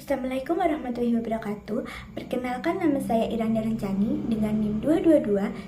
Assalamualaikum warahmatullahi wabarakatuh. Perkenalkan, nama saya Iranda Rencani dengan NIM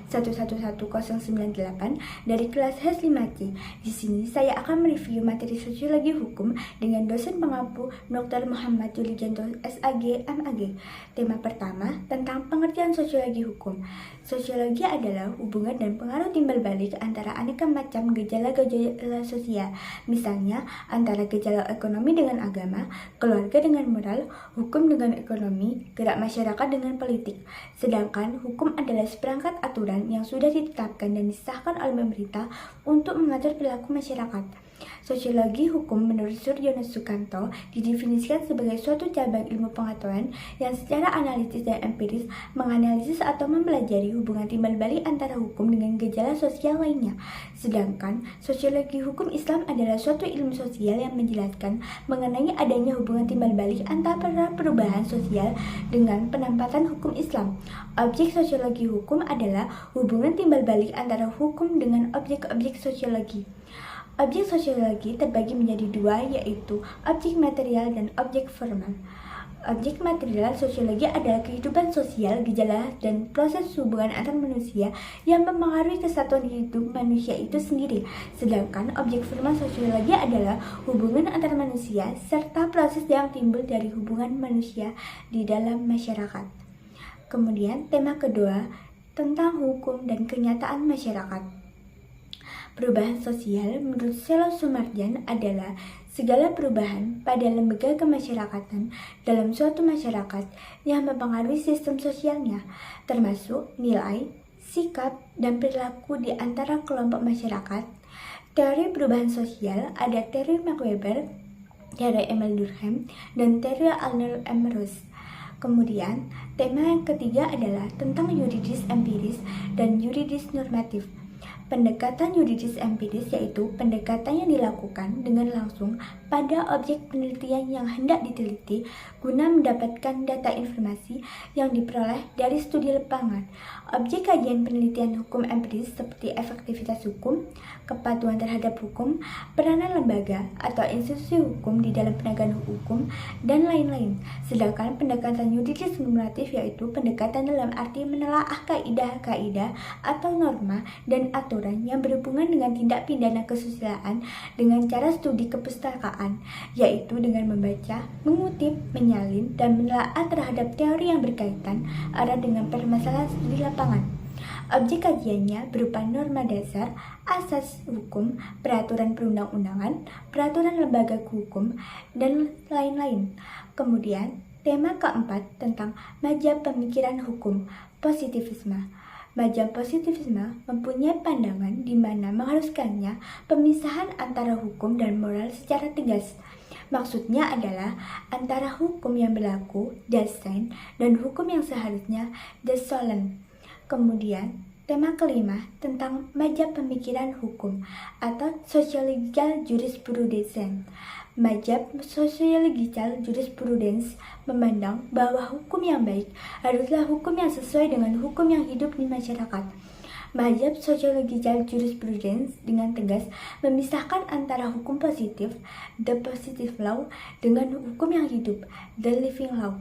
222111098 dari kelas HES 5C. Di sini saya akan mereview materi Sosiologi Hukum dengan dosen pengampu Dr. Muhammad Yulijanto SAG MAG. Tema pertama tentang pengertian sosiologi hukum. Sosiologi adalah hubungan dan pengaruh timbal balik antara aneka macam gejala-gejala sosial, misalnya antara gejala ekonomi dengan agama, keluarga dengan moral, hukum dengan ekonomi, gerak masyarakat dengan politik. Sedangkan hukum adalah seperangkat aturan yang sudah ditetapkan dan disahkan oleh pemerintah untuk mengatur perilaku masyarakat. Sosiologi hukum menurut Suryono Sukanto didefinisikan sebagai suatu cabang ilmu pengetahuan yang secara analitis dan empiris menganalisis atau mempelajari hubungan timbal balik antara hukum dengan gejala sosial lainnya. Sedangkan sosiologi hukum Islam adalah suatu ilmu sosial yang menjelaskan mengenai adanya hubungan timbal balik antara perubahan sosial dengan penempatan hukum Islam. Objek sosiologi hukum adalah hubungan timbal balik antara hukum dengan objek-objek sosiologi. Objek sosiologi terbagi menjadi dua, yaitu objek material dan objek formal. Objek material sosiologi adalah kehidupan sosial, gejala, dan proses hubungan antar manusia yang mempengaruhi kesatuan hidup manusia itu sendiri. Sedangkan objek formal sosiologi adalah hubungan antar manusia serta proses yang timbul dari hubungan manusia di dalam masyarakat. Kemudian tema kedua tentang hukum dan kenyataan masyarakat. Perubahan sosial menurut Selo Sumarjan adalah segala perubahan pada lembaga kemasyarakatan dalam suatu masyarakat yang mempengaruhi sistem sosialnya, termasuk nilai, sikap, dan perilaku di antara kelompok masyarakat. Teori perubahan sosial ada teori Max Weber, teori Emil Durkheim, dan teori Arnold M. Roth. Kemudian, tema yang ketiga adalah tentang yuridis empiris dan yuridis normatif. Pendekatan yuridis empiris yaitu pendekatan yang dilakukan dengan langsung pada objek penelitian yang hendak diteliti guna mendapatkan data informasi yang diperoleh dari studi lapangan. Objek kajian penelitian hukum empiris seperti efektivitas hukum, kepatuhan terhadap hukum, peranan lembaga atau institusi hukum di dalam penegakan hukum, dan lain-lain. Sedangkan pendekatan yuridis normatif yaitu pendekatan dalam arti menelaah kaidah-kaidah atau norma dan aturan yang berhubungan dengan tindak pidana kesusilaan dengan cara studi kepustakaan, yaitu dengan membaca, mengutip, menyalin, dan menelaah terhadap teori yang berkaitan erat dengan permasalahan studi lapangan. Objek kajiannya berupa norma dasar, asas hukum, peraturan perundang-undangan, peraturan lembaga hukum, dan lain-lain. Kemudian, tema keempat tentang mazhab pemikiran hukum, positivisme. Mazhab positivisme mempunyai pandangan di mana mengharuskannya pemisahan antara hukum dan moral secara tegas. Maksudnya adalah antara hukum yang berlaku, das sein, dan hukum yang seharusnya, das sollen. Kemudian, tema kelima tentang mazhab pemikiran hukum atau sociological jurisprudence. Mazhab sociological jurisprudence memandang bahwa hukum yang baik haruslah hukum yang sesuai dengan hukum yang hidup di masyarakat. Mazhab sociological jurisprudence dengan tegas memisahkan antara hukum positif, the positive law, dengan hukum yang hidup, the living law.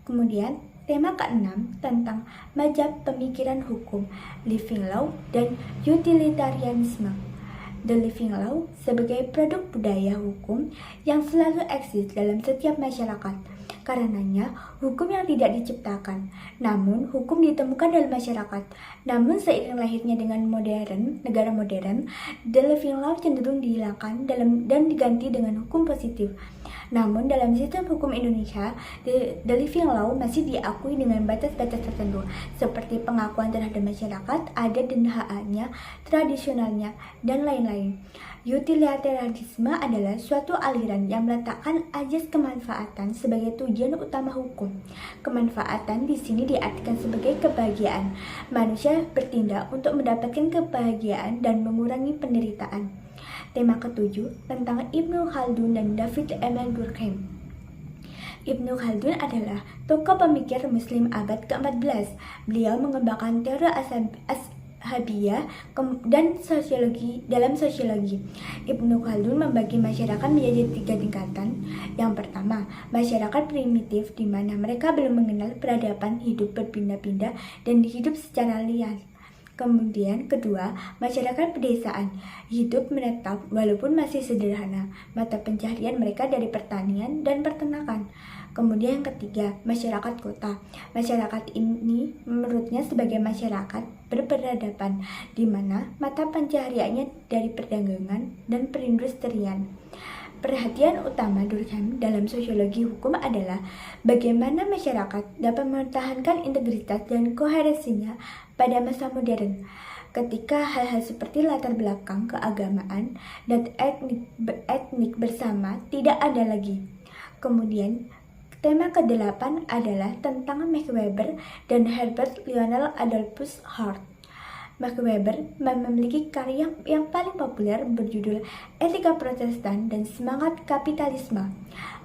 Kemudian, tema keenam tentang mazhab pemikiran hukum, living law, dan utilitarianisme. The living law sebagai produk budaya hukum yang selalu eksis dalam setiap masyarakat. Karenanya, hukum yang tidak diciptakan, namun hukum ditemukan dalam masyarakat. Namun seiring lahirnya dengan negara modern, the living law cenderung dihilangkan dan diganti dengan hukum positif. Namun dalam sistem hukum Indonesia, the living law masih diakui dengan batas-batas tertentu, seperti pengakuan terhadap masyarakat, adat dan hak-haknya, tradisionalnya, dan lain-lain. Utilitarianisme adalah suatu aliran yang meletakkan azas kemanfaatan sebagai tujuan utama hukum. Kemanfaatan di sini diartikan sebagai kebahagiaan. Manusia bertindak untuk mendapatkan kebahagiaan dan mengurangi penderitaan. Tema ketujuh tentang Ibnu Khaldun dan David Emil Durkheim. Ibnu Khaldun adalah tokoh pemikir Muslim abad ke-14. Beliau mengembangkan teori Habia dan sosiologi. Dalam sosiologi, Ibnu Khaldun membagi masyarakat menjadi 3 tingkatan. Yang pertama, masyarakat primitif, di mana mereka belum mengenal peradaban, hidup berpindah-pindah dan hidup secara liar. Kemudian kedua, masyarakat pedesaan, hidup menetap walaupun masih sederhana. Mata pencaharian mereka dari pertanian dan peternakan. Kemudian yang ketiga, masyarakat kota. Masyarakat ini menurutnya sebagai masyarakat berperadaban, di mana mata pencahariannya dari perdagangan dan perindustrian. Perhatian utama Durkheim dalam sosiologi hukum adalah bagaimana masyarakat dapat mempertahankan integritas dan koherensinya pada masa modern, ketika hal-hal seperti latar belakang keagamaan dan etnik bersama tidak ada lagi. Kemudian tema ke-8 adalah tentang Max Weber dan Herbert Lionel Adolphus Hart. Max Weber memiliki karya yang paling populer berjudul Etika Protestan dan Semangat Kapitalisme.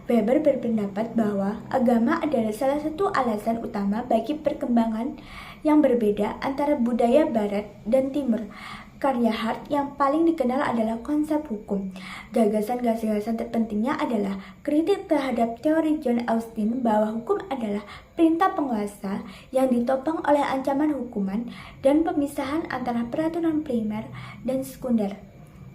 Weber berpendapat bahwa agama adalah salah satu alasan utama bagi perkembangan yang berbeda antara budaya Barat dan Timur. Karya Hart yang paling dikenal adalah konsep hukum. Gagasan-gagasan terpentingnya adalah kritik terhadap teori John Austin bahwa hukum adalah perintah penguasa yang ditopang oleh ancaman hukuman dan pemisahan antara peraturan primer dan sekunder.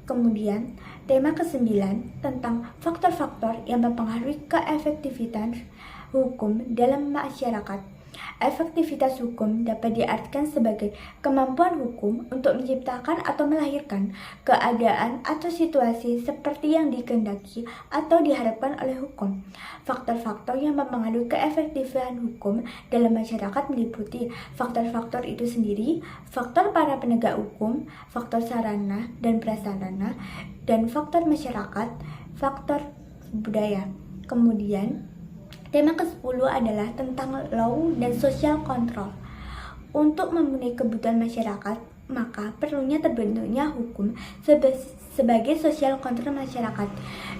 Kemudian, tema ke-9 tentang faktor-faktor yang mempengaruhi keefektifitasan hukum dalam masyarakat. Efektivitas hukum dapat diartikan sebagai kemampuan hukum untuk menciptakan atau melahirkan keadaan atau situasi seperti yang dikehendaki atau diharapkan oleh hukum. Faktor-faktor yang mempengaruhi keefektifan hukum dalam masyarakat meliputi faktor-faktor itu sendiri, faktor para penegak hukum, faktor sarana dan prasarana, dan faktor masyarakat, faktor budaya. Kemudian, tema ke-10 adalah tentang law dan social control. Untuk memenuhi kebutuhan masyarakat, maka perlunya terbentuknya hukum sebagai social control masyarakat.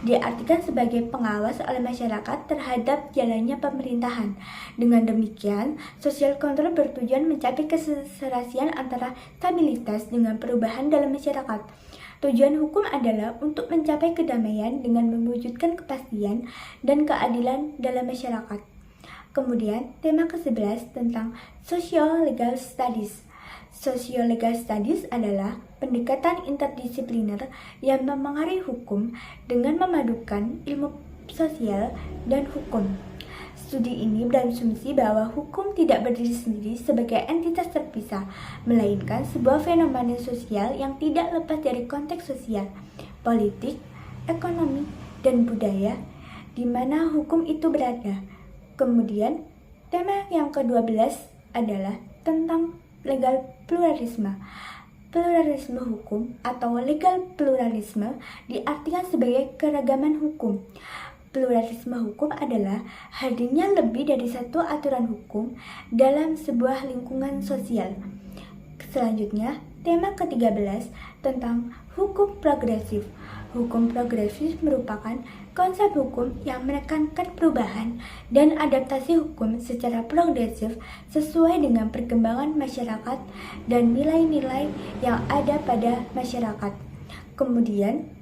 Diartikan sebagai pengawas oleh masyarakat terhadap jalannya pemerintahan. Dengan demikian, social control bertujuan mencapai keserasian antara stabilitas dengan perubahan dalam masyarakat. Tujuan hukum adalah untuk mencapai kedamaian dengan mewujudkan kepastian dan keadilan dalam masyarakat. Kemudian, tema ke-11 tentang Social Legal Studies. Social Legal Studies adalah pendekatan interdisipliner yang memengaruhi hukum dengan memadukan ilmu sosial dan hukum. Studi ini berasumsi bahwa hukum tidak berdiri sendiri sebagai entitas terpisah, melainkan sebuah fenomena sosial yang tidak lepas dari konteks sosial, politik, ekonomi, dan budaya di mana hukum itu berada. Kemudian, tema yang ke-12 adalah tentang legal pluralisme. Pluralisme hukum atau legal pluralisme diartikan sebagai keragaman hukum. Pluralisme hukum adalah hadirnya lebih dari satu aturan hukum dalam sebuah lingkungan sosial. Selanjutnya, tema ke-13 tentang hukum progresif. Hukum progresif merupakan konsep hukum yang menekankan perubahan dan adaptasi hukum secara progresif sesuai dengan perkembangan masyarakat dan nilai-nilai yang ada pada masyarakat. Kemudian,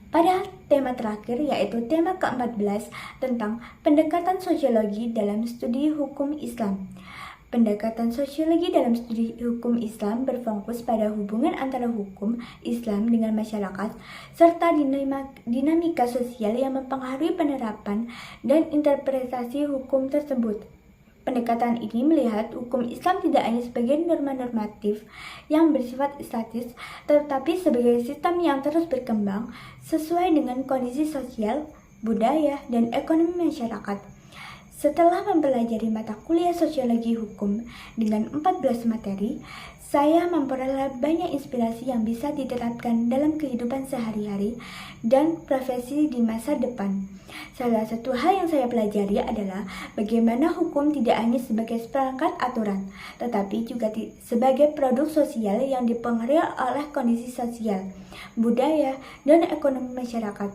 pada tema terakhir yaitu tema ke-14 tentang pendekatan sosiologi dalam studi hukum Islam. Pendekatan sosiologi dalam studi hukum Islam berfokus pada hubungan antara hukum Islam dengan masyarakat serta dinamika sosial yang mempengaruhi penerapan dan interpretasi hukum tersebut. Pendekatan ini melihat hukum Islam tidak hanya sebagai norma normatif yang bersifat statis, tetapi sebagai sistem yang terus berkembang sesuai dengan kondisi sosial, budaya, dan ekonomi masyarakat. Setelah mempelajari mata kuliah sosiologi hukum dengan 14 materi, saya memperoleh banyak inspirasi yang bisa diterapkan dalam kehidupan sehari-hari dan profesi di masa depan. Salah satu hal yang saya pelajari adalah bagaimana hukum tidak hanya sebagai seperangkat aturan, tetapi juga sebagai produk sosial yang dipengaruhi oleh kondisi sosial, budaya, dan ekonomi masyarakat.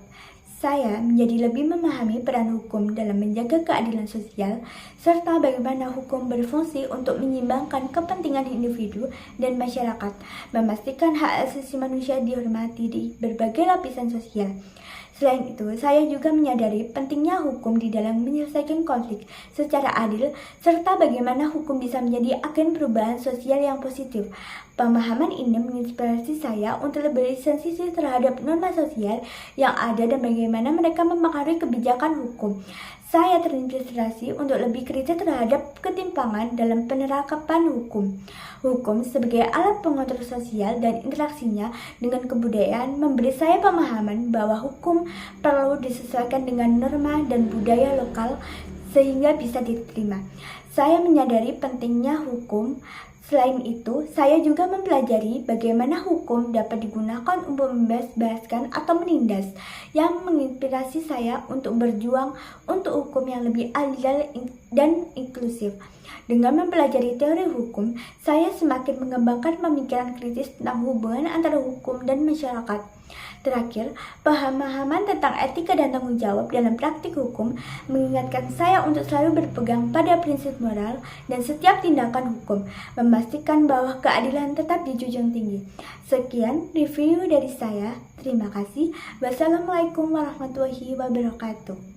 saya menjadi lebih memahami peran hukum dalam menjaga keadilan sosial, serta bagaimana hukum berfungsi untuk menyeimbangkan kepentingan individu dan masyarakat, memastikan hak asasi manusia dihormati di berbagai lapisan sosial. Selain itu, saya juga menyadari pentingnya hukum di dalam menyelesaikan konflik secara adil, serta bagaimana hukum bisa menjadi agen perubahan sosial yang positif. Pemahaman ini menginspirasi saya untuk lebih sensitif terhadap norma sosial yang ada dan bagaimana mereka mempengaruhi kebijakan hukum. Saya terinspirasi untuk lebih kritis terhadap ketimpangan dalam penerapan hukum. Hukum sebagai alat pengontrol sosial dan interaksinya dengan kebudayaan memberi saya pemahaman bahwa hukum perlu disesuaikan dengan norma dan budaya lokal sehingga bisa diterima. Saya menyadari pentingnya hukum. Selain itu, saya juga mempelajari bagaimana hukum dapat digunakan untuk membebaskan atau menindas, yang menginspirasi saya untuk berjuang untuk hukum yang lebih adil dan inklusif. Dengan mempelajari teori hukum, saya semakin mengembangkan pemikiran kritis tentang hubungan antara hukum dan masyarakat. Terakhir, pemahaman tentang etika dan tanggung jawab dalam praktik hukum mengingatkan saya untuk selalu berpegang pada prinsip moral dan setiap tindakan hukum, memastikan bahwa keadilan tetap dijunjung tinggi. Sekian review dari saya. Terima kasih. Wassalamualaikum warahmatullahi wabarakatuh.